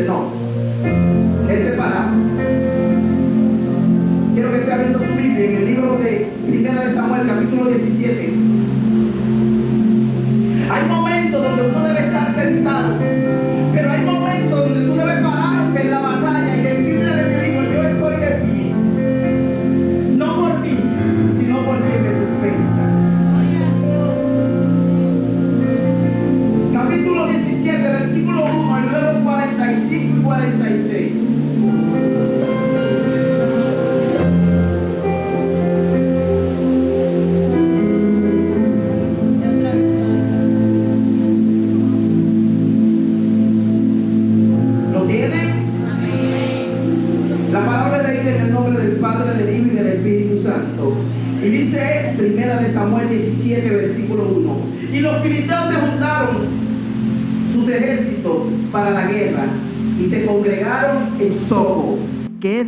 no, es separado. Quiero que esté abriendo su Biblia en el libro de 1 de Samuel, capítulo 17. Hay momentos donde uno debe estar sentado, pero hay momentos donde tú debes pararte en la batalla y decirle al enemigo: yo estoy de pie, no por mí, sino por quien me sustenta. Capítulo 17, versículo 1 al luego 45 y 46. Y dice Primera de Samuel 17, versículo 1. Y los filisteos se juntaron sus ejércitos para la guerra y se congregaron en Soco, que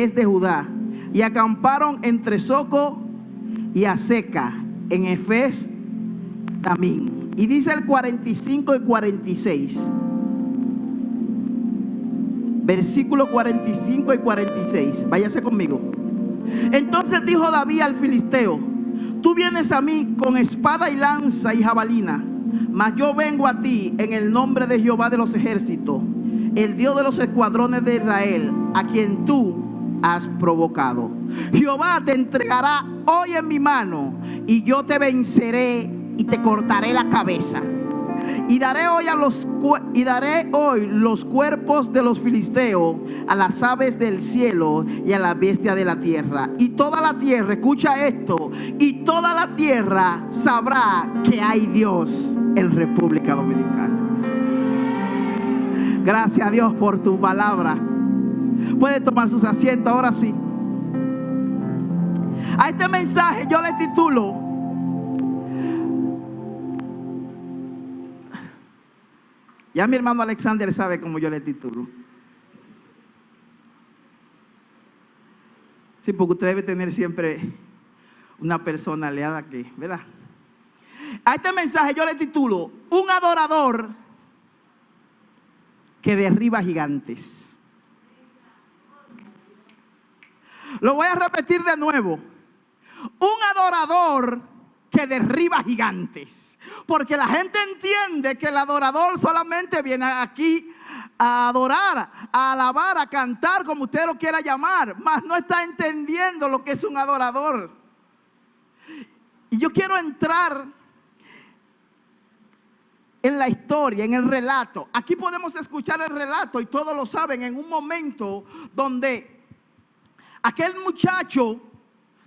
es de Judá, y acamparon entre Soco y Aseca, en Efes Damín. Y dice el 45 y 46. Versículo 45 y 46. Váyase conmigo. Entonces dijo David al filisteo: tú vienes a mí con espada y lanza y jabalina, mas yo vengo a ti en el nombre de Jehová de los ejércitos, el Dios de los escuadrones de Israel, a quien tú has provocado. Jehová te entregará hoy en mi mano, y yo te venceré y te cortaré la cabeza. Y daré hoy los cuerpos de los filisteos a las aves del cielo y a las bestias de la tierra. Y toda la tierra, escucha esto, y toda la tierra sabrá que hay Dios en República Dominicana. Gracias a Dios por tu palabra. Puede tomar sus asientos ahora sí. A este mensaje yo le titulo: ya mi hermano Alexander sabe cómo yo le titulo. Sí, porque usted debe tener siempre una personalidad que, ¿verdad? A este mensaje yo le titulo: un adorador que derriba gigantes. Lo voy a repetir de nuevo: un adorador que derriba gigantes. Porque la gente entiende que el adorador solamente viene aquí a adorar, a alabar, a cantar, como usted lo quiera llamar, mas no está entendiendo lo que es un adorador. Y yo quiero entrar en la historia, en el relato. Aquí podemos escuchar el relato, y todos lo saben, en un momento donde aquel muchacho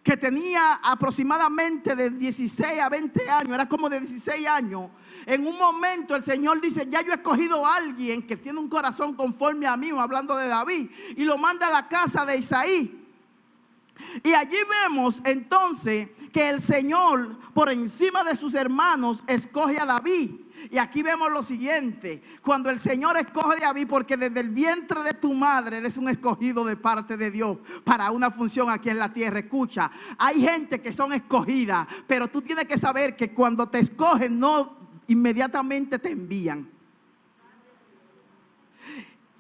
que tenía aproximadamente de 16 a 20 años, era como de 16 años, en un momento el Señor dice: ya yo he escogido a alguien que tiene un corazón conforme a mí, hablando de David, y lo manda a la casa de Isaí. Y allí vemos entonces que el Señor, por encima de sus hermanos, escoge a David. Y aquí vemos lo siguiente: cuando el Señor escoge a David, porque desde el vientre de tu madre eres un escogido de parte de Dios para una función aquí en la tierra. Escucha, hay gente que son escogidas, pero tú tienes que saber que cuando te escogen no inmediatamente te envían.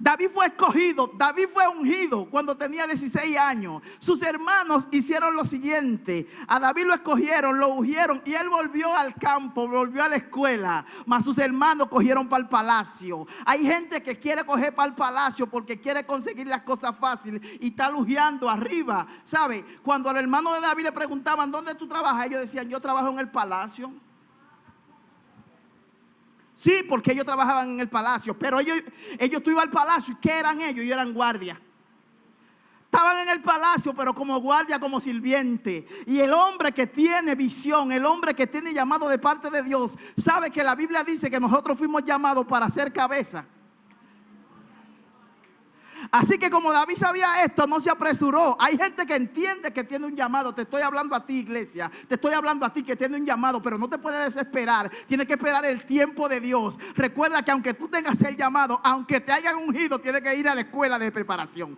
David fue escogido, David fue ungido cuando tenía 16 años. Sus hermanos hicieron lo siguiente: a David lo escogieron, lo ungieron, y él volvió al campo, volvió a la escuela. Mas sus hermanos cogieron para el palacio. Hay gente que quiere coger para el palacio porque quiere conseguir las cosas fáciles y está lujeando arriba. ¿Sabe? Cuando al hermano de David le preguntaban: ¿dónde tú trabajas?, ellos decían: yo trabajo en el palacio. Sí, porque ellos trabajaban en el palacio, pero ellos iban al palacio. ¿Y qué eran ellos? Ellos eran guardias. Estaban en el palacio, pero como guardia, como sirviente. Y el hombre que tiene visión, el hombre que tiene llamado de parte de Dios, sabe que la Biblia dice que nosotros fuimos llamados para ser cabeza. Así que como David sabía esto, no se apresuró. Hay gente que entiende que tiene un llamado. Te estoy hablando a ti, iglesia. Te estoy hablando a ti que tiene un llamado, pero no te puedes desesperar. Tienes que esperar el tiempo de Dios. Recuerda que aunque tú tengas el llamado, aunque te hayan ungido, tienes que ir a la escuela de preparación.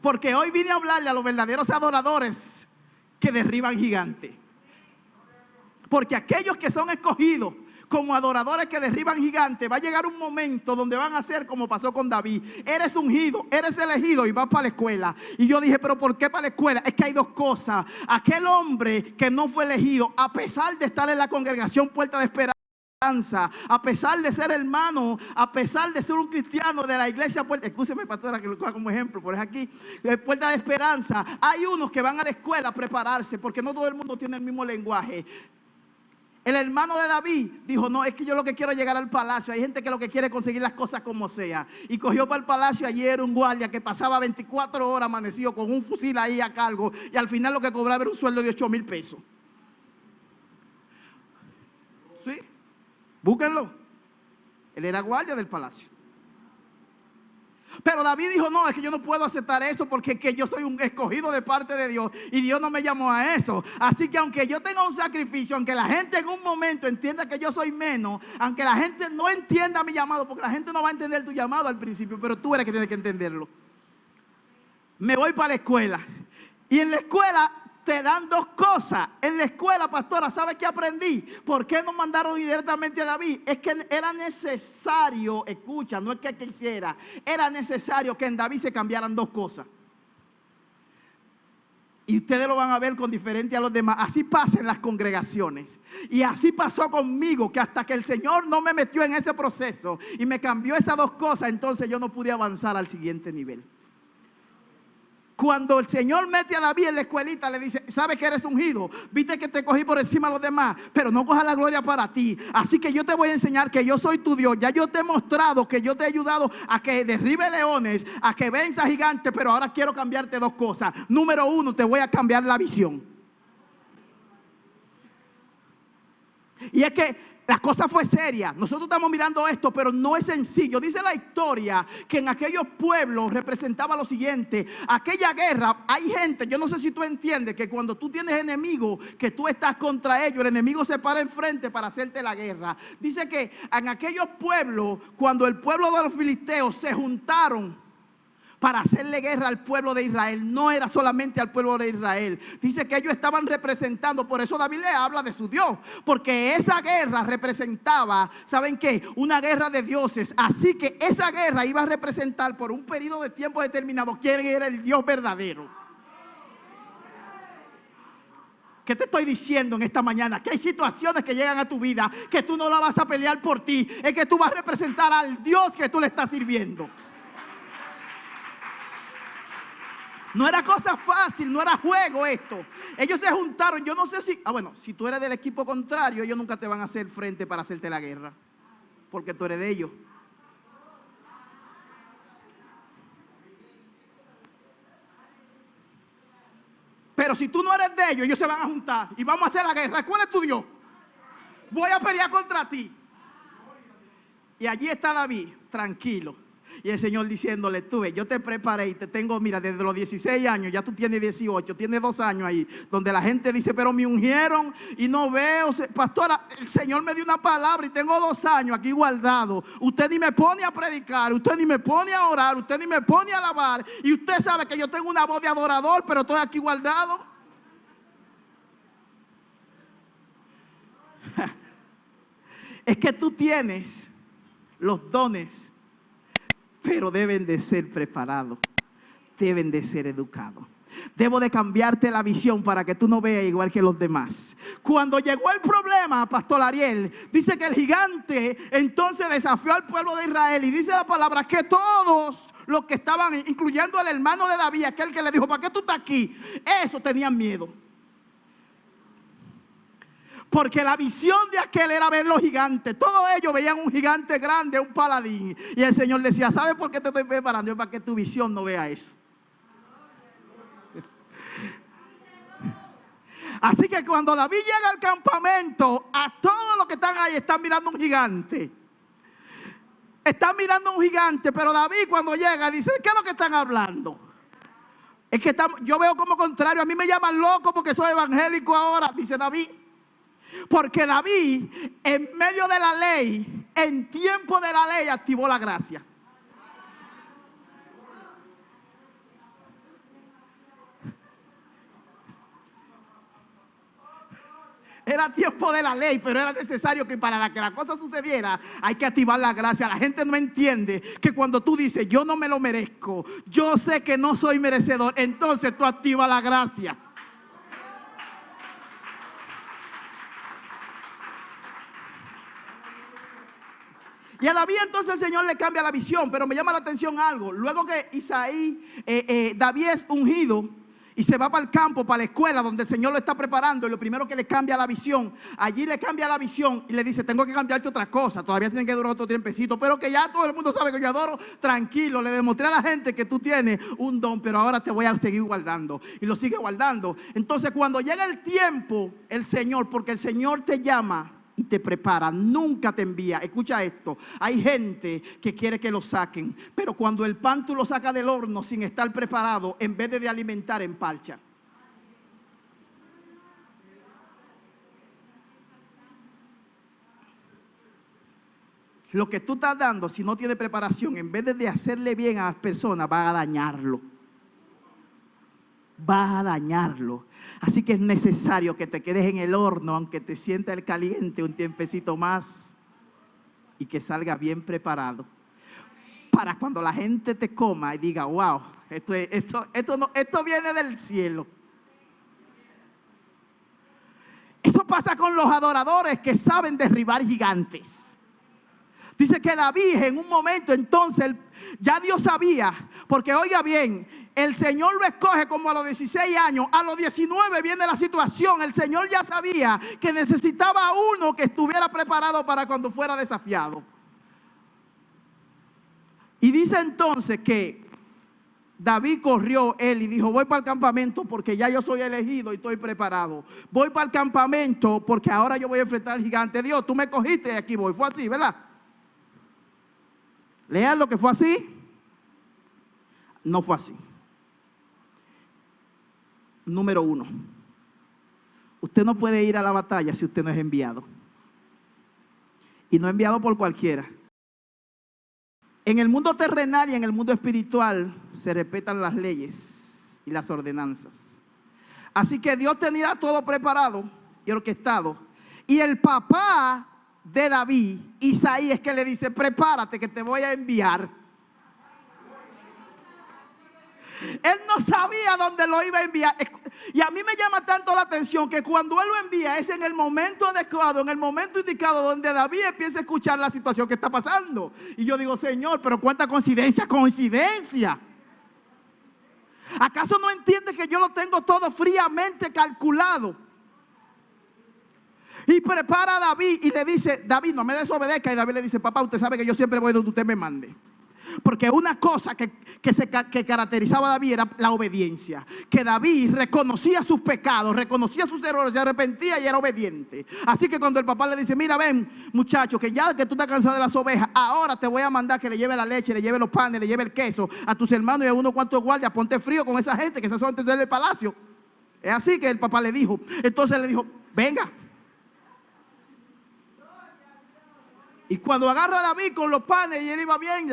Porque hoy vine a hablarle a los verdaderos adoradores que derriban gigantes. Porque aquellos que son escogidos, como adoradores que derriban gigantes, va a llegar un momento donde van a ser como pasó con David. Eres ungido, eres elegido y vas para la escuela. Y yo dije, pero ¿por qué para la escuela? Es que hay dos cosas. Aquel hombre que no fue elegido, a pesar de estar en la congregación Puerta de Esperanza, a pesar de ser hermano, a pesar de ser un cristiano de la iglesia Puerta, escúcheme pastora que lo coja como ejemplo, por aquí, de Puerta de Esperanza, hay unos que van a la escuela a prepararse, porque no todo el mundo tiene el mismo lenguaje. El hermano de David dijo, no, es que yo lo que quiero es llegar al palacio. Hay gente que lo que quiere es conseguir las cosas como sea. Y cogió para el palacio ayer un guardia que pasaba 24 horas amanecido con un fusil ahí a cargo, y al final lo que cobraba era un sueldo de 8,000 pesos. ¿Sí? Búsquenlo. Él era guardia del palacio. Pero David dijo, no, es que yo no puedo aceptar eso, porque que yo soy un escogido de parte de Dios y Dios no me llamó a eso. Así que aunque yo tenga un sacrificio, aunque la gente en un momento entienda que yo soy menos, aunque la gente no entienda mi llamado, porque la gente no va a entender tu llamado al principio, pero tú eres que tienes que entenderlo. Me voy para la escuela. Y en la escuela te dan dos cosas. En la escuela, pastora, ¿sabes qué aprendí? ¿Por qué nos mandaron directamente a David? Es que era necesario, escucha, no es que quisiera, era necesario que en David se cambiaran dos cosas. Y ustedes lo van a ver con diferente a los demás. Así pasa en las congregaciones. Y así pasó conmigo, que hasta que el Señor no me metió en ese proceso y me cambió esas dos cosas, entonces yo no pude avanzar al siguiente nivel. Cuando el Señor mete a David en la escuelita, le dice, ¿sabes que eres ungido? Viste que te cogí por encima de los demás, pero no cojas la gloria para ti. Así que yo te voy a enseñar que yo soy tu Dios. Ya yo te he mostrado que yo te he ayudado a que derribe leones, a que venza gigantes, pero ahora quiero cambiarte dos cosas. Número uno, te voy a cambiar la visión. Y es que la cosa fue seria. Nosotros estamos mirando esto, pero no es sencillo. Dice la historia que en aquellos pueblos representaba lo siguiente. Aquella guerra, hay gente, yo no sé si tú entiendes, que cuando tú tienes enemigos, que tú estás contra ellos, el enemigo se para enfrente para hacerte la guerra. Dice que en aquellos pueblos, cuando el pueblo de los filisteos se juntaron para hacerle guerra al pueblo de Israel, no era solamente al pueblo de Israel. Dice que ellos estaban representando, por eso David le habla de su Dios, porque esa guerra representaba, ¿saben qué? Una guerra de dioses. Así que esa guerra iba a representar por un periodo de tiempo determinado quién era el Dios verdadero. ¿Qué te estoy diciendo en esta mañana? Que hay situaciones que llegan a tu vida que tú no la vas a pelear por ti, es que tú vas a representar al Dios que tú le estás sirviendo. No era cosa fácil, no era juego esto. Ellos se juntaron, yo no sé si, bueno, si tú eres del equipo contrario, ellos nunca te van a hacer frente para hacerte la guerra, porque tú eres de ellos. Pero si tú no eres de ellos, ellos se van a juntar y vamos a hacer la guerra. ¿Cuál es tu Dios? Voy a pelear contra ti. Y allí está David, tranquilo. Y el Señor diciéndole, tú ves, yo te preparé y te tengo, mira, desde los 16 años, ya tú tienes 18, tienes 2 años ahí, donde la gente dice, pero me ungieron y no veo. Pastora, el Señor me dio una palabra y tengo 2 años aquí guardado. Usted ni me pone a predicar, usted ni me pone a orar, usted ni me pone a alabar. Y usted sabe que yo tengo una voz de adorador, pero estoy aquí guardado. Es que tú tienes los dones, pero deben de ser preparados, deben de ser educados. Debo de cambiarte la visión para que tú no veas igual que los demás. Cuando llegó el problema, Pastor Ariel, dice que el gigante entonces desafió al pueblo de Israel. Y dice la palabra que todos los que estaban, incluyendo el hermano de David, aquel que le dijo, ¿para qué tú estás aquí? Eso tenían miedo. Porque la visión de aquel era ver los gigantes. Todos ellos veían un gigante grande, un paladín. Y el Señor decía, ¿sabes por qué te estoy preparando? Es para que tu visión no vea eso. Así que cuando David llega al campamento, a todos los que están ahí están mirando un gigante. Están mirando un gigante, pero David cuando llega dice, ¿qué es lo que están hablando? Es que yo veo como contrario. A mí me llaman loco porque soy evangélico ahora, dice David. Porque David, en medio de la ley, en tiempo de la ley, activó la gracia. Era tiempo de la ley, pero era necesario que para que la cosa sucediera hay que activar la gracia. La gente no entiende que cuando tú dices yo no me lo merezco, yo sé que no soy merecedor, entonces tú activas la gracia. Y a David entonces el Señor le cambia la visión. Pero me llama la atención algo. Luego que David es ungido y se va para el campo, para la escuela donde el Señor lo está preparando, y lo primero que le cambia la visión, allí le cambia la visión y le dice: tengo que cambiarte otra cosa, todavía tiene que durar otro tiempecito, pero que ya todo el mundo sabe que yo adoro. Tranquilo, le demostré a la gente que tú tienes un don, pero ahora te voy a seguir guardando. Y lo sigue guardando. Entonces cuando llega el tiempo, el Señor, porque el Señor te llama y te prepara, nunca te envía. Escucha esto: hay gente que quiere que lo saquen, pero cuando el pan tú lo sacas del horno sin estar preparado, en vez de alimentar, empalcha. Lo que tú estás dando, si no tiene preparación, en vez de hacerle bien a las personas, va a dañarlo. Va a dañarlo. Así que es necesario que te quedes en el horno, aunque te sienta el caliente, un tiempecito más, y que salga bien preparado, para cuando la gente te coma y diga: wow, esto viene del cielo. Esto pasa con los adoradores que saben derribar gigantes. Dice que David en un momento, entonces ya Dios sabía, porque oiga bien, el Señor lo escoge como a los 16 años, a los 19 viene la situación. El Señor ya sabía que necesitaba a uno que estuviera preparado para cuando fuera desafiado. Y dice entonces que David corrió él y dijo: voy para el campamento porque ya yo soy elegido y estoy preparado. Voy para el campamento porque ahora yo voy a enfrentar al gigante. Dios, tú me cogiste y aquí voy. Fue así, ¿verdad? Lean lo que fue así. No fue así. Número 1, usted no puede ir a la batalla si usted no es enviado. Y no enviado por cualquiera. En el mundo terrenal y en el mundo espiritual se respetan las leyes y las ordenanzas. Así que Dios tenía todo preparado y orquestado. Y el papá de David, Isaí, es que le dice: prepárate que te voy a enviar. Él no sabía dónde lo iba a enviar. Y a mí me llama tanto la atención que cuando él lo envía es en el momento adecuado, en el momento indicado, donde David empieza a escuchar la situación que está pasando. Y yo digo: Señor, pero cuánta coincidencia, coincidencia. ¿Acaso no entiende que yo lo tengo todo fríamente calculado? Y prepara a David y le dice: David, no me desobedezca. Y David le dice: papá, usted sabe que yo siempre voy donde usted me mande. Porque una cosa que caracterizaba a David era la obediencia. Que David reconocía sus pecados, reconocía sus errores, se arrepentía y era obediente. Así que cuando el papá le dice: mira, ven muchacho, que ya que tú estás cansado de las ovejas, ahora te voy a mandar que le lleve la leche, le lleve los panes, le lleve el queso a tus hermanos y a unos cuantos guardias. Ponte frío con esa gente que se son desde el palacio. Es así que el papá le dijo. Entonces le dijo: venga. Y cuando agarra a David con los panes y él iba bien,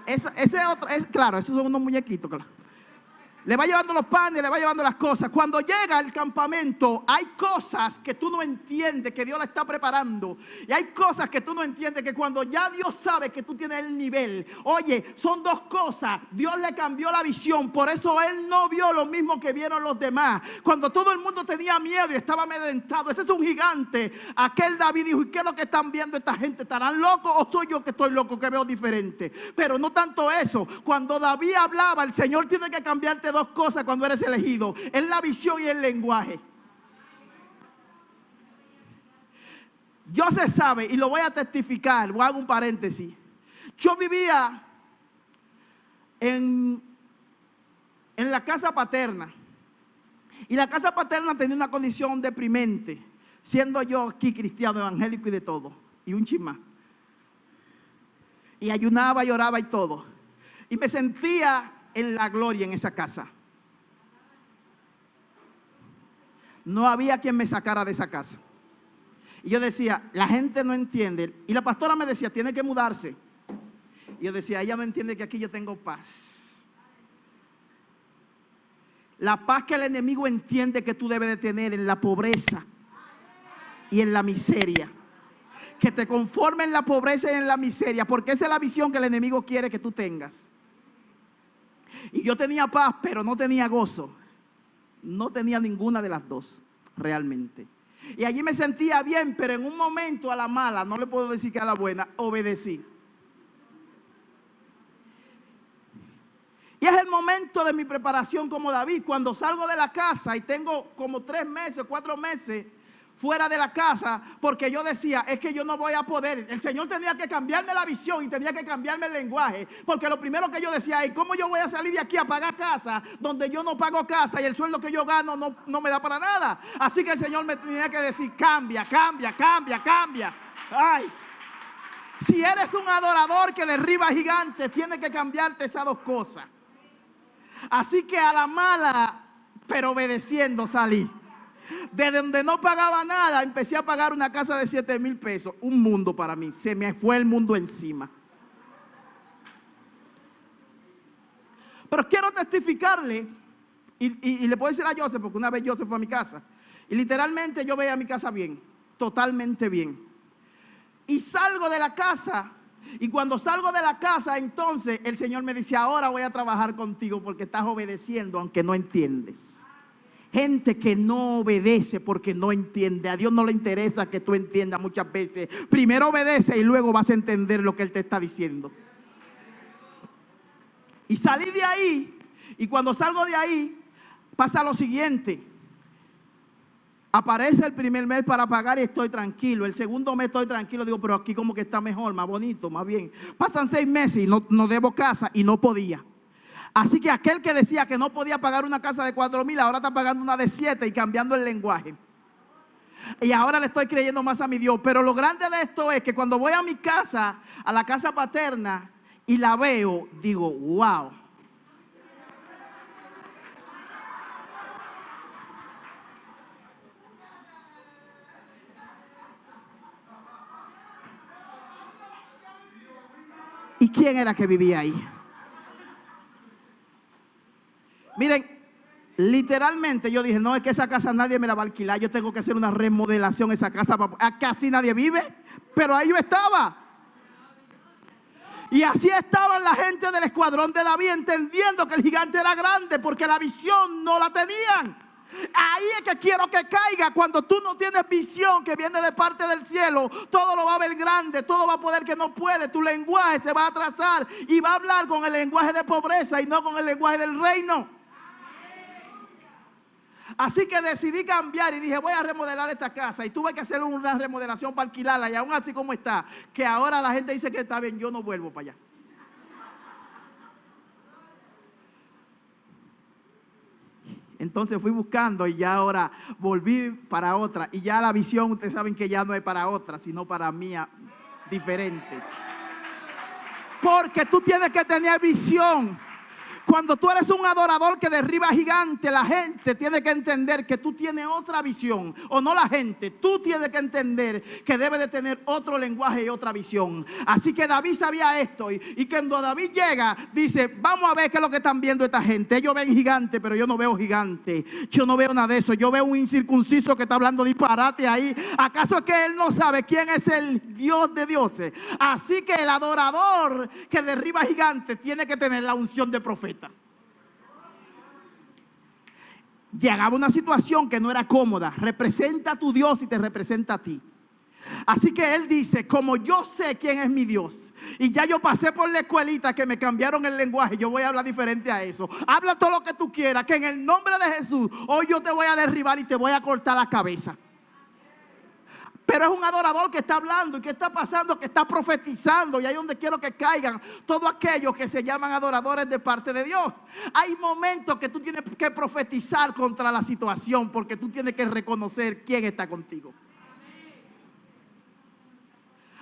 ese otro, claro, esos son unos muñequitos, claro. Le va llevando los panes, le va llevando las cosas. Cuando llega al campamento, hay cosas que tú no entiendes que Dios la está preparando. Y hay cosas que tú no entiendes que cuando ya Dios sabe que tú tienes el nivel. Oye, son dos cosas. Dios le cambió la visión. Por eso él no vio lo mismo que vieron los demás. Cuando todo el mundo tenía miedo y estaba amedrentado: ese es un gigante. Aquel David dijo: ¿y qué es lo que están viendo esta gente? ¿Estarán locos o soy yo que estoy loco, que veo diferente? Pero no tanto eso. Cuando David hablaba, el Señor tiene que cambiarte dos cosas cuando eres elegido: es la visión y el lenguaje. Yo se sabe, y lo voy a testificar, voy a hacer un paréntesis. Yo vivía en la casa paterna, y la casa paterna tenía una condición deprimente, siendo yo aquí cristiano, evangélico y de todo, y un chismá. Y ayunaba, lloraba y todo, y me sentía en la gloria en esa casa. No había quien me sacara de esa casa. Y yo decía: la gente no entiende. Y la pastora me decía: tiene que mudarse. Y yo decía: ella no entiende que aquí yo tengo paz. La paz que el enemigo entiende que tú debes de tener en la pobreza y en la miseria. Que te conforme en la pobreza y en la miseria, porque esa es la visión que el enemigo quiere que tú tengas. Y yo tenía paz, pero no tenía gozo. No tenía ninguna de las dos, realmente. Y allí me sentía bien, pero en un momento a la mala, no le puedo decir que a la buena, obedecí. Y es el momento de mi preparación como David, cuando salgo de la casa y tengo como 3 meses, 4 meses fuera de la casa, porque yo decía, es que yo no voy a poder. El Señor tenía que cambiarme la visión y tenía que cambiarme el lenguaje, porque lo primero que yo decía es, ¿cómo yo voy a salir de aquí a pagar casa donde yo no pago casa y el sueldo que yo gano no me da para nada? Así que el Señor me tenía que decir, cambia, cambia, cambia, cambia. Ay, si eres un adorador que derriba gigantes, tiene que cambiarte esas dos cosas. Así que a la mala, pero obedeciendo, salí. De donde no pagaba nada, empecé a pagar una casa de 7,000 pesos. Un mundo para mí. Se me fue el mundo encima. Pero quiero testificarle, y le puedo decir a Joseph, porque una vez Joseph fue a mi casa, y literalmente yo veía mi casa bien, totalmente bien. Y salgo de la casa, y cuando salgo de la casa, entonces el Señor me dice, ahora voy a trabajar contigo porque estás obedeciendo aunque no entiendes. Gente que no obedece porque no entiende. A Dios no le interesa que tú entiendas muchas veces. Primero obedece y luego vas a entender lo que Él te está diciendo. Y salí de ahí, y cuando salgo de ahí, pasa lo siguiente. Aparece el primer mes para pagar y estoy tranquilo. El segundo mes estoy tranquilo. Digo, pero aquí como que está mejor, más bonito, más bien. Pasan 6 meses y no debo casa y no podía. Así que aquel que decía que no podía pagar una casa de 4,000, ahora está pagando una de 7 y cambiando el lenguaje. Y ahora le estoy creyendo más a mi Dios. Pero lo grande de esto es que cuando voy a mi casa, a la casa paterna, y la veo, digo, wow. ¿Y quién era que vivía ahí? Miren, literalmente yo dije, no, es que esa casa nadie me la va a alquilar. Yo tengo que hacer una remodelación esa casa. Casi nadie vive, pero ahí yo estaba. Y así estaban la gente del escuadrón de David, entendiendo que el gigante era grande, porque la visión no la tenían. Ahí es que quiero que caiga. Cuando tú no tienes visión que viene de parte del cielo, todo lo va a ver grande, todo va a poder que no puede. Tu lenguaje se va a atrasar y va a hablar con el lenguaje de pobreza y no con el lenguaje del reino. Así que decidí cambiar y dije, voy a remodelar esta casa. Y tuve que hacer una remodelación para alquilarla. Y aún así como está, que ahora la gente dice que está bien, yo no vuelvo para allá. Entonces fui buscando y ya ahora volví para otra. Y ya la visión, ustedes saben que ya no es para otra, sino para mía, diferente. Porque tú tienes que tener visión. Cuando tú eres un adorador que derriba gigantes, la gente tiene que entender que tú tienes otra visión. O no la gente, tú tienes que entender que debe de tener otro lenguaje y otra visión. Así que David sabía esto. Y cuando David llega, dice, vamos a ver qué es lo que están viendo esta gente. Ellos ven gigantes, pero yo no veo gigantes. Yo no veo nada de eso. Yo veo un incircunciso que está hablando disparate ahí. ¿Acaso es que él no sabe quién es el Dios de dioses? Así que el adorador que derriba gigantes tiene que tener la unción de profeta. Llegaba una situación que no era cómoda. Representa a tu Dios y te representa a ti. Así que él dice, como yo sé quién es mi Dios y ya yo pasé por la escuelita que me cambiaron el lenguaje, yo voy a hablar diferente a eso. Habla todo lo que tú quieras, que en el nombre de Jesús hoy yo te voy a derribar y te voy a cortar la cabeza. Pero es un adorador que está hablando. ¿Y qué está pasando? Que está profetizando. Y ahí es donde quiero que caigan todos aquellos que se llaman adoradores de parte de Dios. Hay momentos que tú tienes que profetizar contra la situación, porque tú tienes que reconocer quién está contigo.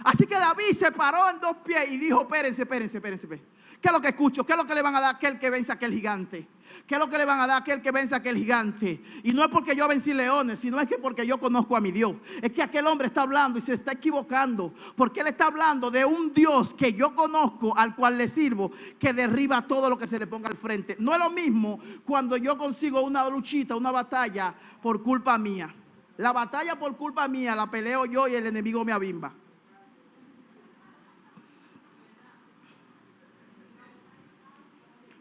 Así que David se paró en dos pies y dijo: espérense. ¿Qué es lo que escucho? ¿Qué es lo que le van a dar a aquel que venza a aquel gigante? ¿Qué es lo que le van a dar a aquel que venza a aquel gigante? Y no es porque yo vencí leones, sino es que porque yo conozco a mi Dios. Es que aquel hombre está hablando y se está equivocando, porque él está hablando de un Dios que yo conozco, al cual le sirvo, que derriba todo lo que se le ponga al frente. No es lo mismo cuando yo consigo una luchita, una batalla por culpa mía. La batalla por culpa mía la peleo yo y el enemigo me abimba.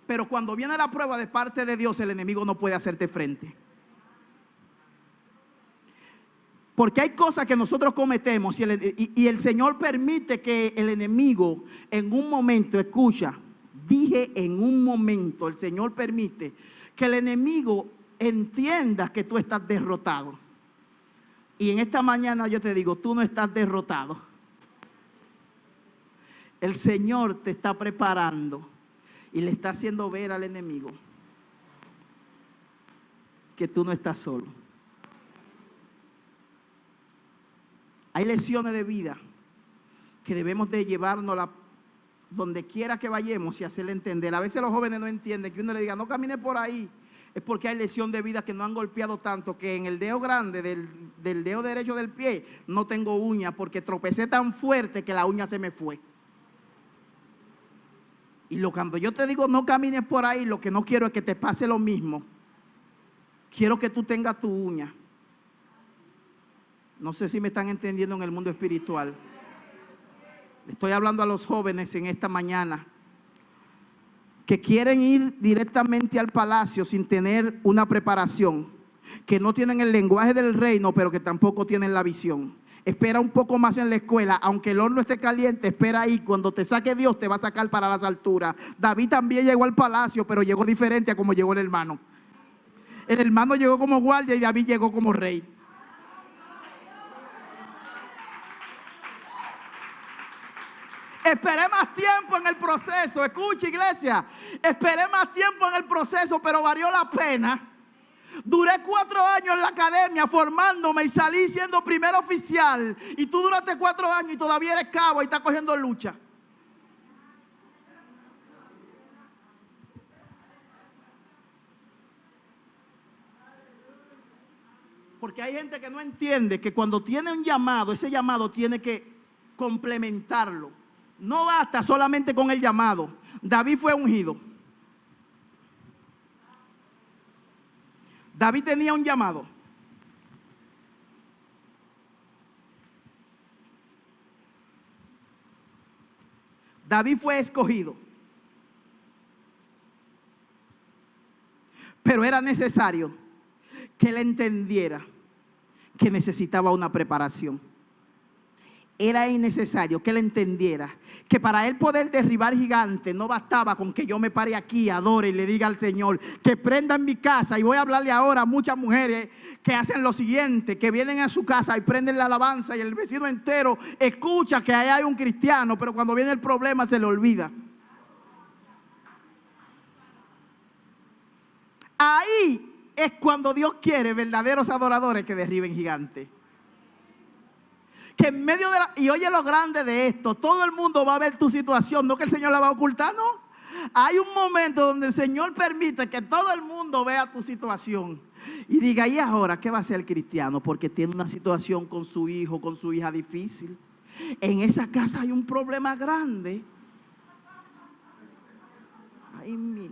Pero cuando viene la prueba de parte de Dios, el enemigo no puede hacerte frente. Porque hay cosas que nosotros cometemos y el Señor permite que el enemigo en un momento, escucha, dije en un momento, el Señor permite que el enemigo entienda que tú estás derrotado. Y en esta mañana yo te digo, tú no estás derrotado. El Señor te está preparando y le está haciendo ver al enemigo que tú no estás solo. Hay lecciones de vida que debemos de llevárnoslas donde quiera que vayamos y hacerle entender. A veces los jóvenes no entienden que uno le diga: no camine por ahí. Es porque hay lección de vida que no han golpeado tanto, que en el dedo grande del dedo derecho del pie no tengo uña, porque tropecé tan fuerte que la uña se me fue. Y cuando yo te digo no camines por ahí, lo que no quiero es que te pase lo mismo. Quiero que tú tengas tu uña. No sé si me están entendiendo en el mundo espiritual. Estoy hablando a los jóvenes en esta mañana que quieren ir directamente al palacio sin tener una preparación, que no tienen el lenguaje del reino, pero que tampoco tienen la visión. Espera un poco más en la escuela, aunque el horno esté caliente, espera ahí. Cuando te saque Dios, te va a sacar para las alturas. David también llegó al palacio, pero llegó diferente a como llegó el hermano. El hermano llegó como guardia y David llegó como rey. Esperé más tiempo en el proceso. Escucha, iglesia, esperé más tiempo en el proceso, pero valió la pena. Duré 4 años en la academia formándome y salí siendo primer oficial. Y tú duraste 4 años y todavía eres cabo y estás cogiendo lucha. Porque hay gente que no entiende que cuando tiene un llamado, ese llamado tiene que complementarlo. No basta solamente con el llamado. David fue ungido. David tenía un llamado. David fue escogido. Pero era necesario que él entendiera que necesitaba una preparación. Era innecesario que él entendiera que para él poder derribar gigantes no bastaba con que yo me pare aquí, adore y le diga al Señor que prenda en mi casa. Y voy a hablarle ahora a muchas mujeres que hacen lo siguiente, que vienen a su casa y prenden la alabanza y el vecino entero escucha que ahí hay un cristiano, pero cuando viene el problema se le olvida. Ahí es cuando Dios quiere verdaderos adoradores que derriben gigantes. Que en medio de y oye lo grande de esto, todo el mundo va a ver tu situación, no que el Señor la va a ocultar, no. Hay un momento donde el Señor permite que todo el mundo vea tu situación y diga: ¿y ahora qué va a hacer el cristiano? Porque tiene una situación con su hijo, con su hija difícil. En esa casa hay un problema grande. Ay,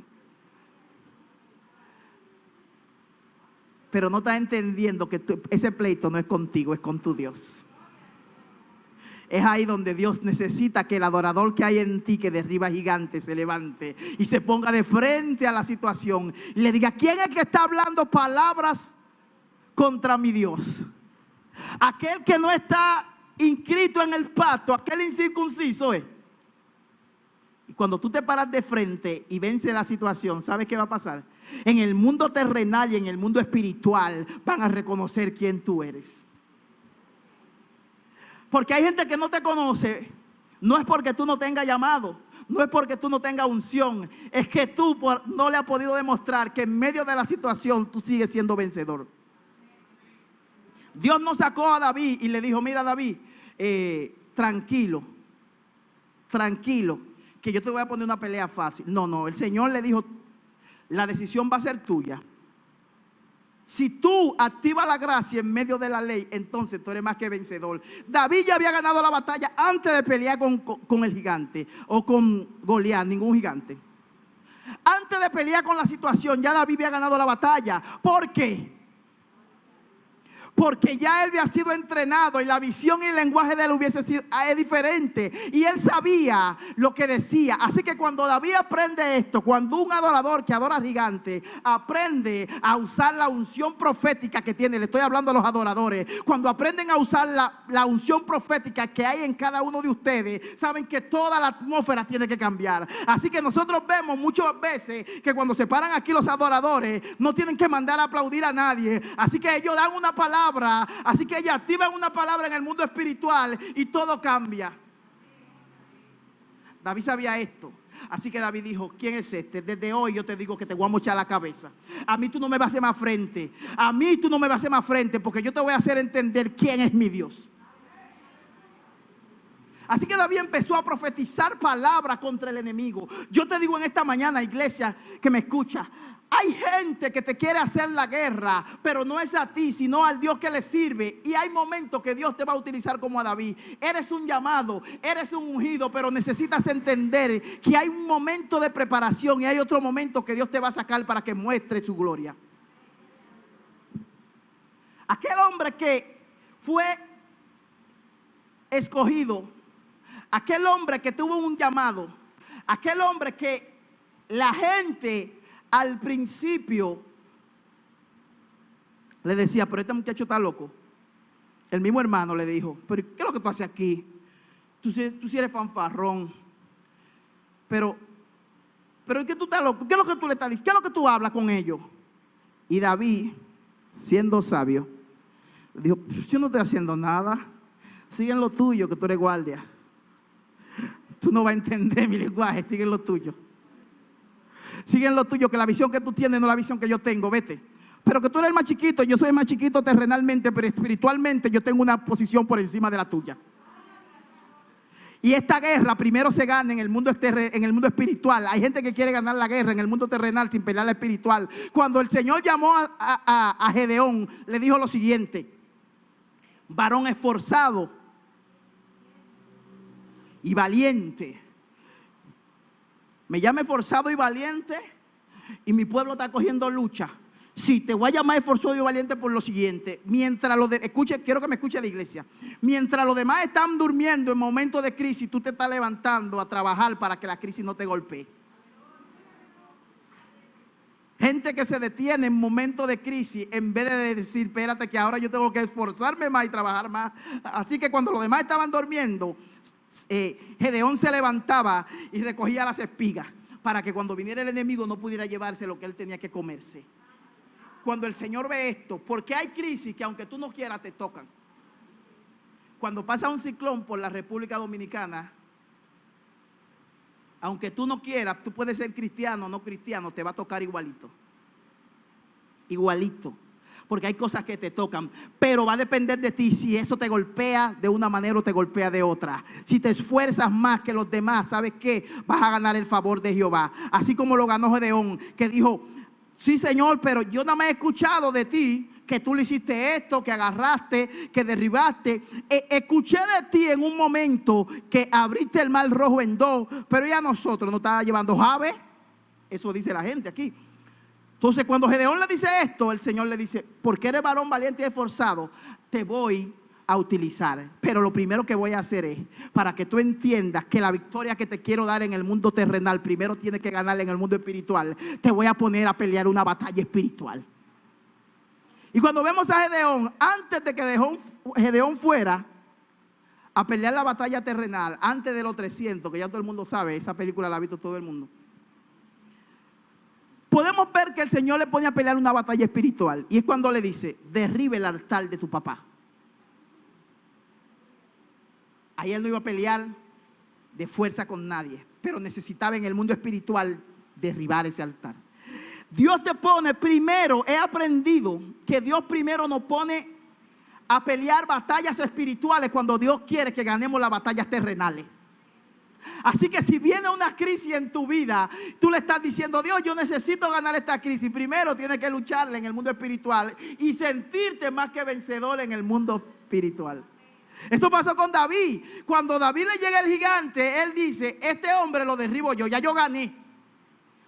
pero no estás entendiendo que ese pleito no es contigo, es con tu Dios. Es ahí donde Dios necesita que el adorador que hay en ti, que derriba gigantes, se levante y se ponga de frente a la situación y le diga: ¿quién es que está hablando palabras contra mi Dios? Aquel que no está inscrito en el pacto, aquel incircunciso es. Y cuando tú te paras de frente y vences la situación, ¿sabes qué va a pasar? En el mundo terrenal y en el mundo espiritual van a reconocer quién tú eres. Porque hay gente que no te conoce. No es porque tú no tengas llamado, no es porque tú no tengas unción, es que tú no le has podido demostrar que en medio de la situación tú sigues siendo vencedor. Dios no sacó a David y le dijo: mira, David, tranquilo, tranquilo, que yo te voy a poner una pelea fácil. No, el Señor le dijo, la decisión va a ser tuya. Si tú activas la gracia en medio de la ley, entonces tú eres más que vencedor. David ya había ganado la batalla antes de pelear con el gigante o con Goliat, ningún gigante. Antes de pelear con la situación, ya David había ganado la batalla. ¿Por qué? Porque ya él había sido entrenado y la visión y el lenguaje de él hubiese sido diferente. Y él sabía lo que decía. Así que cuando David aprende esto, cuando un adorador que adora gigante aprende a usar la unción profética que tiene, le estoy hablando a los adoradores, cuando aprenden a usar la unción profética que hay en cada uno de ustedes, saben que toda la atmósfera tiene que cambiar. Así que nosotros vemos muchas veces que cuando se paran aquí los adoradores, no tienen que mandar a aplaudir a nadie. Así que ellos dan una palabra. Así que ellos activan una palabra en el mundo espiritual y todo cambia. David sabía esto. Así que David dijo, ¿quién es este? Desde hoy yo te digo que te voy a mochar la cabeza. A mí tú no me vas a hacer más frente. A mí tú no me vas a hacer más frente, porque yo te voy a hacer entender quién es mi Dios. Así que David empezó a profetizar palabras contra el enemigo. Yo te digo en esta mañana, iglesia que me escucha, hay gente que te quiere hacer la guerra, pero no es a ti, sino al Dios que le sirve. Y hay momentos que Dios te va a utilizar como a David. Eres un llamado, eres un ungido, pero necesitas entender que hay un momento de preparación y hay otro momento que Dios te va a sacar para que muestre su gloria. Aquel hombre que fue escogido, aquel hombre que tuvo un llamado, aquel hombre que la gente al principio le decía, pero este muchacho está loco. El mismo hermano le dijo, pero ¿qué es lo que tú haces aquí? Tú sí eres fanfarrón. Pero ¿es que tú estás loco? ¿Qué es lo que tú le estás diciendo? ¿Qué es lo que tú hablas con ellos? Y David, siendo sabio, le dijo, yo no estoy haciendo nada. Sigue en lo tuyo, que tú eres guardia. Tú no vas a entender mi lenguaje, sigue en lo tuyo. Sigue en lo tuyo, que la visión que tú tienes no es la visión que yo tengo, vete. Pero que tú eres el más chiquito, yo soy el más chiquito terrenalmente, pero espiritualmente yo tengo una posición por encima de la tuya. Y esta guerra primero se gana en el mundo espiritual. Hay gente que quiere ganar la guerra en el mundo terrenal sin pelear la espiritual. Cuando el Señor llamó a Gedeón, le dijo lo siguiente: varón esforzado y valiente. Me llama esforzado y valiente y mi pueblo está cogiendo lucha. Sí, te voy a llamar esforzado y valiente por lo siguiente. Mientras escuche, quiero que me escuche la iglesia. Mientras los demás están durmiendo en momentos de crisis, tú te estás levantando a trabajar para que la crisis no te golpee. Gente que se detiene en momentos de crisis en vez de decir, espérate que ahora yo tengo que esforzarme más y trabajar más. Así que cuando los demás estaban durmiendo, Gedeón se levantaba y recogía las espigas para que cuando viniera el enemigo no pudiera llevarse lo que él tenía que comerse. Cuando el Señor ve esto, porque hay crisis que aunque tú no quieras te tocan. Cuando pasa un ciclón por la República Dominicana, aunque tú no quieras, tú puedes ser cristiano o no cristiano, te va a tocar igualito. Igualito. Porque hay cosas que te tocan, pero va a depender de ti si eso te golpea de una manera o te golpea de otra. Si te esfuerzas más que los demás, ¿sabes qué? Vas a ganar el favor de Jehová. Así como lo ganó Gedeón, que dijo, sí Señor, pero yo nada más he escuchado de ti que tú le hiciste esto, que agarraste, que derribaste. Escuché de ti en un momento que abriste el mar rojo en dos, pero ya nosotros nos estaba llevando Jave. Eso dice la gente aquí. Entonces cuando Gedeón le dice esto, el Señor le dice, porque eres varón valiente y esforzado, te voy a utilizar. Pero lo primero que voy a hacer es, para que tú entiendas que la victoria que te quiero dar en el mundo terrenal, primero tienes que ganarla en el mundo espiritual. Te voy a poner a pelear una batalla espiritual. Y cuando vemos a Gedeón, antes de que Gedeón fuera a pelear la batalla terrenal, antes de los 300, que ya todo el mundo sabe, esa película la ha visto todo el mundo, podemos ver que el Señor le pone a pelear una batalla espiritual. Y es cuando le dice, derribe el altar de tu papá. Ahí él no iba a pelear de fuerza con nadie, pero necesitaba en el mundo espiritual derribar ese altar. Dios te pone primero, he aprendido que Dios primero nos pone a pelear batallas espirituales cuando Dios quiere que ganemos las batallas terrenales. Así que si viene una crisis en tu vida, tú le estás diciendo: Dios, yo necesito ganar esta crisis. Primero tienes que lucharla en el mundo espiritual y sentirte más que vencedor en el mundo espiritual. Eso pasó con David. Cuando David le llega el gigante, él dice: este hombre lo derribo yo, ya yo gané,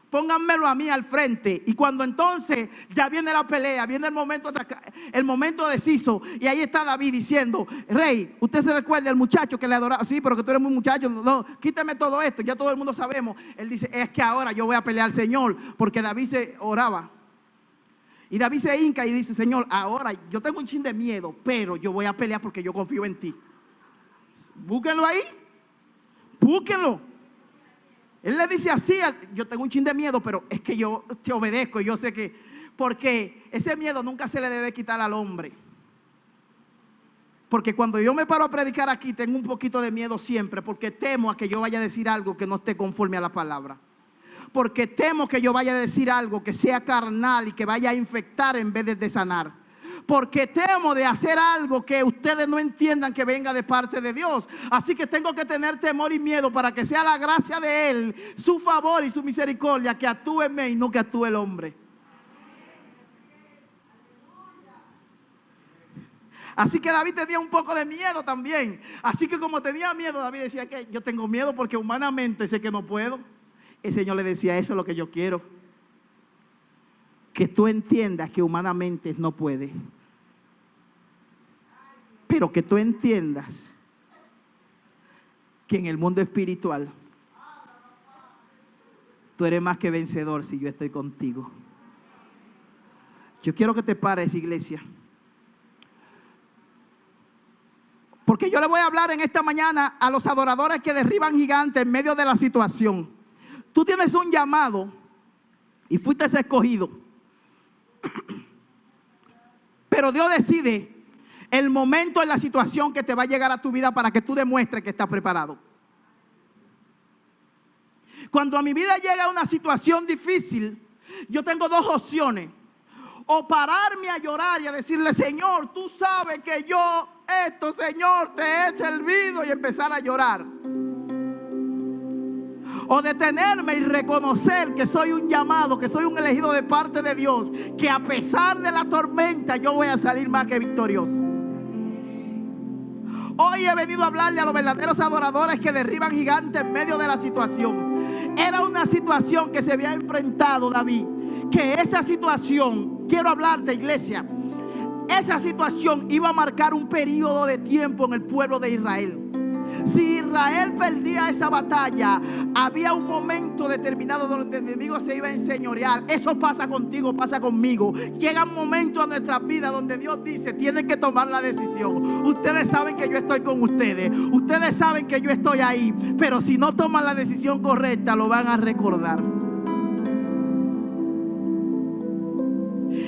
pónganmelo a mí al frente. Y cuando entonces ya viene la pelea, viene el momento deciso, y ahí está David diciendo: rey, usted se recuerda el muchacho que le adoraba. Sí, pero que tú eres muy muchacho, no, quítame todo esto, ya todo el mundo sabemos. Él dice: es que ahora yo voy a pelear al Señor, porque David se oraba. Y David se hinca y dice: Señor, ahora yo tengo un chin de miedo, pero yo voy a pelear porque yo confío en ti. Búsquenlo ahí, búsquenlo. Él le dice así: yo tengo un chin de miedo, pero es que yo te obedezco. Y yo sé que, porque ese miedo nunca se le debe quitar al hombre. Porque cuando yo me paro a predicar aquí, tengo un poquito de miedo siempre, porque temo a que yo vaya a decir algo que no esté conforme a la palabra. Porque temo que yo vaya a decir algo que sea carnal y que vaya a infectar en vez de sanar. Porque temo de hacer algo que ustedes no entiendan que venga de parte de Dios. Así que tengo que tener temor y miedo para que sea la gracia de Él, su favor y su misericordia, que actúe en mí y no que actúe el hombre. Así que David tenía un poco de miedo también. Así que como tenía miedo, David decía: que yo tengo miedo porque humanamente sé que no puedo. El Señor le decía: eso es lo que yo quiero, que tú entiendas que humanamente no puedes, pero que tú entiendas que en el mundo espiritual tú eres más que vencedor si yo estoy contigo. Yo quiero que te pares, iglesia, porque yo le voy a hablar en esta mañana a los adoradores que derriban gigantes en medio de la situación. Tú tienes un llamado y fuiste escogido, pero Dios decide el momento en la situación que te va a llegar a tu vida para que tú demuestres que estás preparado. Cuando a mi vida llega una situación difícil, yo tengo dos opciones: o pararme a llorar y a decirle: Señor, tú sabes que yo esto, Señor, te he servido, y empezar a llorar. O detenerme y reconocer que soy un llamado, que soy un elegido de parte de Dios, que a pesar de la tormenta yo voy a salir más que victorioso. Hoy he venido a hablarle a los verdaderos adoradores que derriban gigantes en medio de la situación. Era una situación que se había enfrentado David, que esa situación, quiero hablarte, iglesia, esa situación iba a marcar un periodo de tiempo en el pueblo de Israel. Si Israel perdía esa batalla, había un momento determinado donde el enemigo se iba a enseñorear. Eso pasa contigo, pasa conmigo. Llega un momento en nuestra vida donde Dios dice: tienen que tomar la decisión. Ustedes saben que yo estoy con ustedes, ustedes saben que yo estoy ahí, pero si no toman la decisión correcta, lo van a recordar.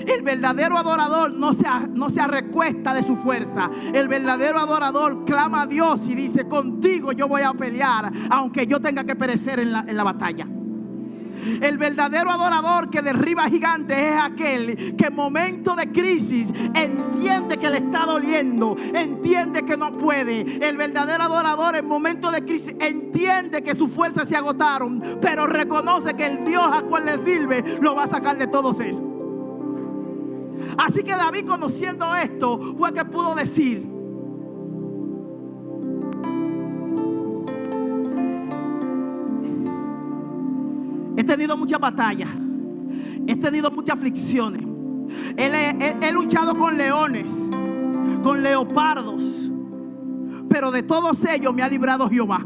El verdadero adorador no se recuesta de su fuerza. El verdadero adorador clama a Dios y dice: contigo yo voy a pelear, aunque yo tenga que perecer en la batalla. El verdadero adorador que derriba gigantes es aquel que en momento de crisis entiende que le está doliendo, entiende que no puede. El verdadero adorador en momento de crisis entiende que sus fuerzas se agotaron, pero reconoce que el Dios a cual le sirve lo va a sacar de todos esos. Así que David, conociendo esto, fue que pudo decir: he tenido muchas batallas, he tenido muchas aflicciones, he luchado con leones, con leopardos, pero de todos ellos me ha librado Jehová.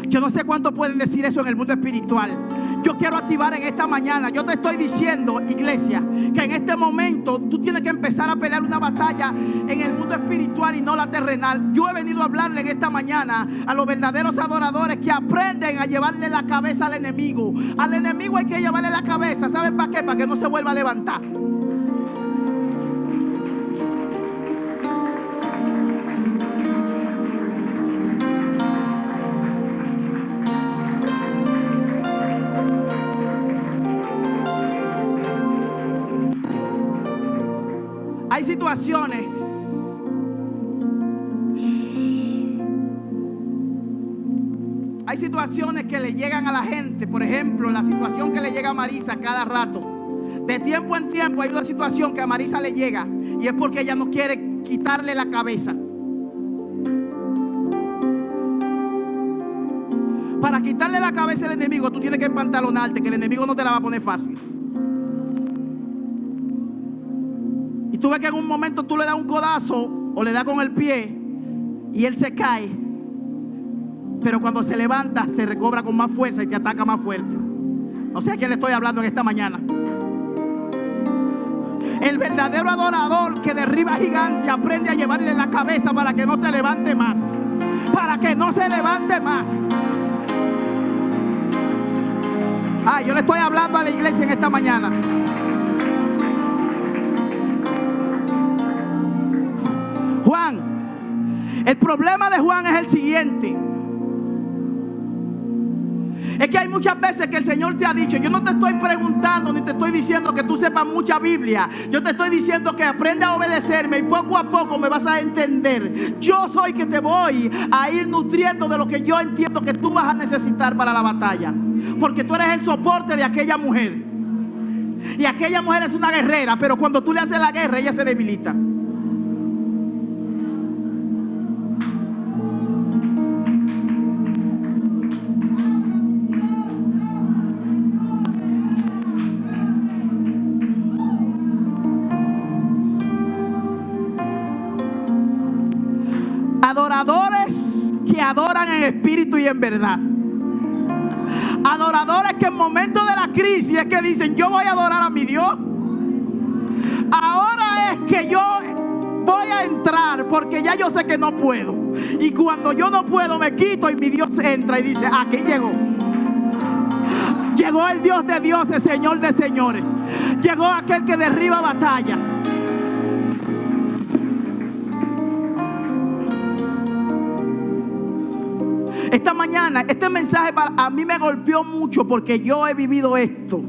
Yo no sé cuántos pueden decir eso en el mundo espiritual. Yo quiero activar en esta mañana. Yo te estoy diciendo, iglesia, que en este momento tú tienes que empezar a pelear una batalla en el mundo espiritual y no la terrenal. Yo he venido a hablarle en esta mañana a los verdaderos adoradores que aprenden a llevarle la cabeza al enemigo. Al enemigo hay que llevarle la cabeza. ¿Saben para qué? Para que no se vuelva a levantar. Hay situaciones hay situaciones que le llegan a la gente. Por ejemplo, la situación que le llega a Marisa cada rato. De tiempo en tiempo hay una situación que a Marisa le llega, y es porque ella no quiere quitarle la cabeza. Para quitarle la cabeza al enemigo, tú tienes que empantalonarte, que el enemigo no te la va a poner fácil. Y tú ves que en un momento tú le das un codazo o le das con el pie y él se cae, pero cuando se levanta se recobra con más fuerza y te ataca más fuerte. No sé a quién le estoy hablando en esta mañana. El verdadero adorador que derriba gigantes aprende a llevarle la cabeza para que no se levante más. Para que no se levante más. Yo le estoy hablando a la iglesia en esta mañana. Juan, el problema de Juan es el siguiente. Es que hay muchas veces que el Señor te ha dicho: yo no te estoy preguntando ni te estoy diciendo que tú sepas mucha Biblia. Yo te estoy diciendo que aprenda a obedecerme y poco a poco me vas a entender. Yo soy que te voy a ir nutriendo de lo que yo entiendo que tú vas a necesitar para la batalla. Porque tú eres el soporte de aquella mujer. Y aquella mujer es una guerrera, pero cuando tú le haces la guerra, ella se debilita. Adoradores que adoran en espíritu y en verdad. Adoradores que en momentos de la crisis es que dicen: yo voy a adorar a mi Dios. Ahora es que yo voy a entrar porque ya yo sé que no puedo. Y cuando yo no puedo me quito y mi Dios entra y dice: aquí llegó. Llegó el Dios de dioses, Señor de señores. Llegó aquel que derriba batalla. Esta mañana, este mensaje a mí me golpeó mucho porque yo he vivido esto.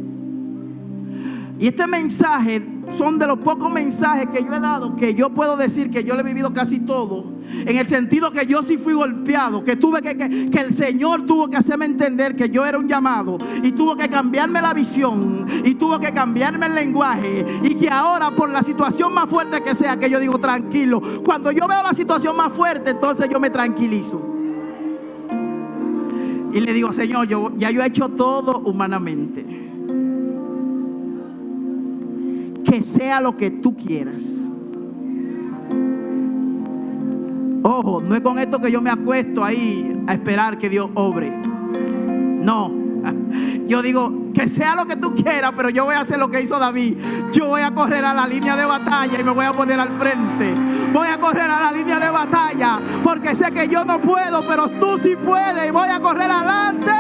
Y este mensaje son de los pocos mensajes que yo he dado que yo puedo decir que yo lo he vivido casi todo. En el sentido que yo sí fui golpeado, que tuve que el Señor tuvo que hacerme entender que yo era un llamado, y tuvo que cambiarme la visión, y tuvo que cambiarme el lenguaje, y que ahora por la situación más fuerte que sea, que yo digo tranquilo. Cuando yo veo la situación más fuerte, entonces yo me tranquilizo. Y le digo: Señor, yo he hecho todo humanamente. Que sea lo que tú quieras. Ojo, no es con esto que yo me acuesto ahí a esperar que Dios obre. No. Yo digo: que sea lo que tú quieras, pero yo voy a hacer lo que hizo David. Yo voy a correr a la línea de batalla y me voy a poner al frente. Voy a correr a la línea de batalla porque sé que yo no puedo, pero tú sí puedes, y voy a correr adelante.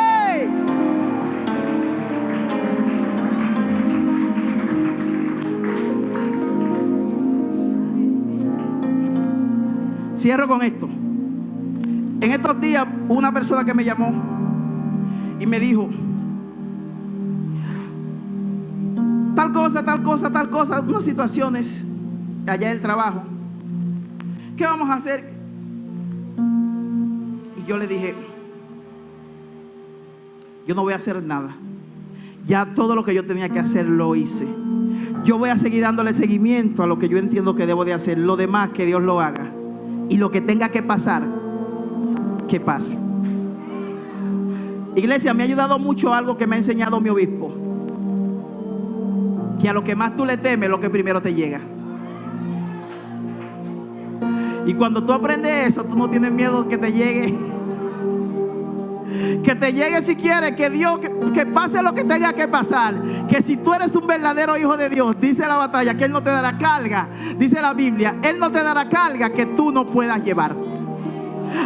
Cierro con esto. En estos días una persona que me llamó y me dijo: tal cosa, tal cosa, tal cosa, unas situaciones allá del trabajo. ¿Qué vamos a hacer? Y yo le dije: yo no voy a hacer nada. Ya todo lo que yo tenía que hacer lo hice. Yo voy a seguir dándole seguimiento a lo que yo entiendo que debo de hacer. Lo demás que Dios lo haga. Y lo que tenga que pasar, que pase. Iglesia, me ha ayudado mucho algo que me ha enseñado mi obispo: que a lo que más tú le temes, lo que primero te llega. Y cuando tú aprendes eso, tú no tienes miedo que te llegue. Que te llegue si quieres, que Dios, que pase lo que tenga que pasar. Que si tú eres un verdadero hijo de Dios, dice la batalla, que Él no te dará carga. Dice la Biblia: Él no te dará carga que tú no puedas llevar.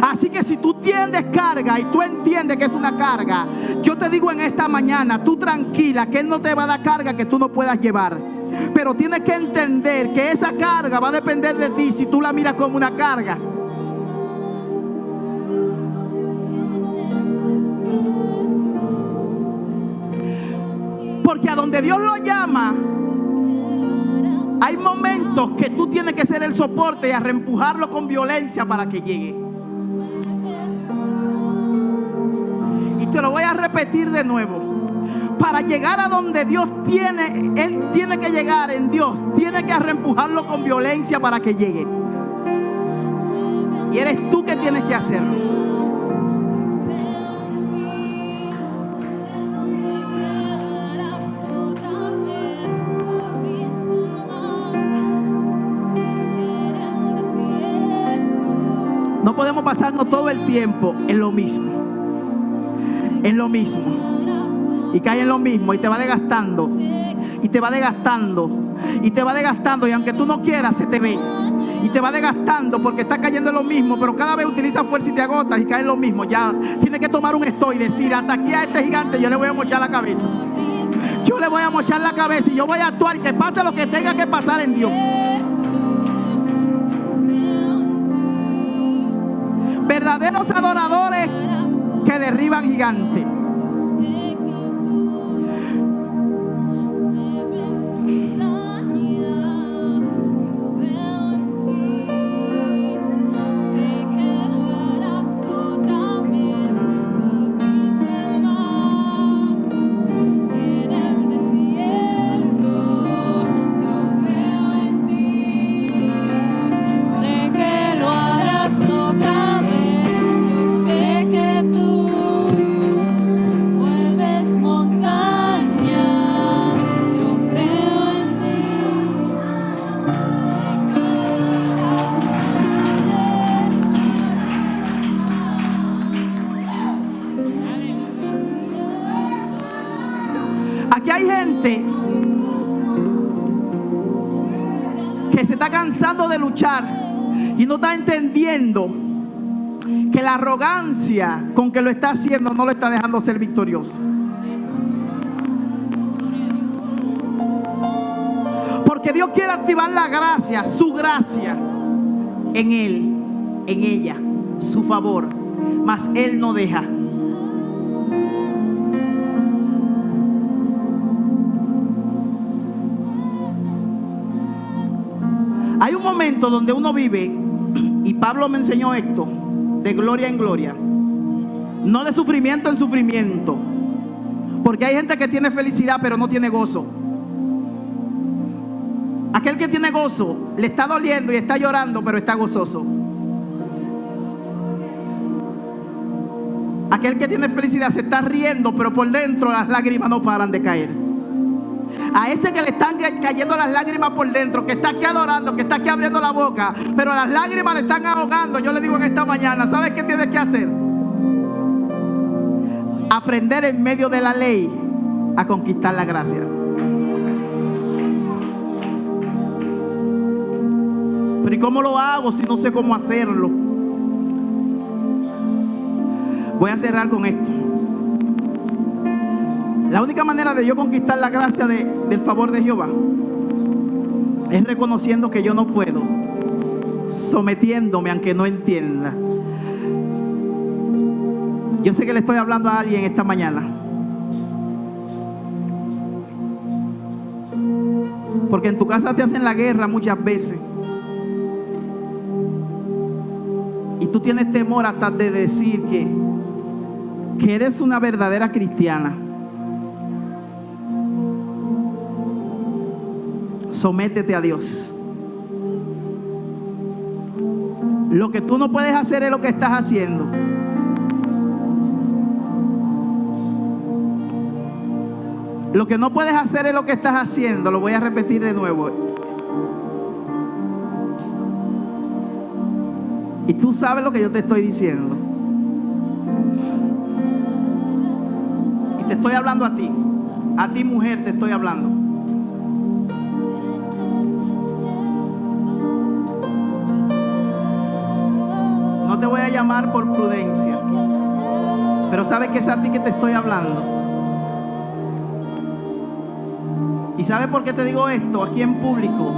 Así que si tú tienes carga y tú entiendes que es una carga, yo te digo en esta mañana: tú tranquila, que Él no te va a dar carga que tú no puedas llevar. Pero tienes que entender que esa carga va a depender de ti si tú la miras como una carga. Porque a donde Dios lo llama, hay momentos que tú tienes que ser el soporte y a reempujarlo con violencia para que llegue. te lo voy a repetir de nuevo. Para llegar a donde Dios tiene, Él tiene que llegar en Dios. Tiene que reempujarlo con violencia para que llegue. Y eres tú que tienes que hacerlo. No podemos pasarnos todo el tiempo en lo mismo. En lo mismo. Y cae en lo mismo y te va desgastando. Y te va desgastando. Y te va desgastando. Y aunque tú no quieras, se te ve. Y te va desgastando porque está cayendo en lo mismo. Pero cada vez utiliza fuerza y te agotas y cae en lo mismo. Ya tienes que tomar un stop y decir: hasta aquí a este gigante yo le voy a mochar la cabeza. Yo le voy a mochar la cabeza y yo voy a actuar, que pase lo que tenga que pasar en Dios. Verdaderos adoradores que derriban gigantes. Aquí hay gente que se está cansando de luchar y no está entendiendo que la arrogancia con que lo está haciendo no lo está dejando ser victorioso. Porque Dios quiere activar la gracia, su gracia en él, en ella, su favor, mas él no deja. Hay un momento donde uno vive, y Pablo me enseñó esto, de gloria en gloria, no de sufrimiento en sufrimiento, porque hay gente que tiene felicidad pero no tiene gozo. Aquel que tiene gozo le está doliendo y está llorando pero está gozoso. Aquel que tiene felicidad se está riendo pero por dentro las lágrimas no paran de caer. A ese que le están cayendo las lágrimas por dentro, que está aquí adorando, que está aquí abriendo la boca, pero las lágrimas le están ahogando, yo le digo en esta mañana: ¿sabes qué tienes que hacer? Aprender en medio de la ley a conquistar la gracia. Pero ¿y cómo lo hago si no sé cómo hacerlo? Voy a cerrar con esto. La única manera de yo conquistar la gracia del favor de Jehová es reconociendo que yo no puedo, sometiéndome aunque no entienda. Yo sé que le estoy hablando a alguien esta mañana, porque en tu casa te hacen la guerra muchas veces y tú tienes temor hasta de decir que eres una verdadera cristiana. Sométete a Dios. Lo que tú no puedes hacer es lo que estás haciendo. Lo que no puedes hacer es lo que estás haciendo. Lo voy a repetir de nuevo. Y tú sabes lo que yo te estoy diciendo. Y te estoy hablando a ti mujer, te estoy hablando. No te voy a llamar por prudencia, pero sabes que es a ti que te estoy hablando. ¿Y sabes por qué te digo esto aquí en público?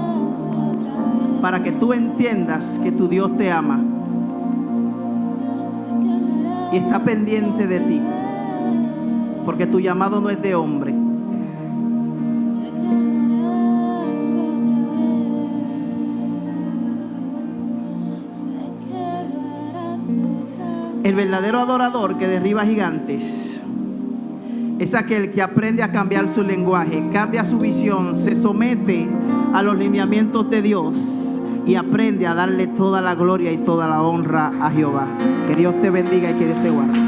Para que tú entiendas que tu Dios te ama y está pendiente de ti, porque tu llamado no es de hombre. Otra El verdadero adorador que derriba gigantes es aquel que aprende a cambiar su lenguaje, cambia su visión, se somete a los lineamientos de Dios y aprende a darle toda la gloria y toda la honra a Jehová. Que Dios te bendiga y que Dios te guarde.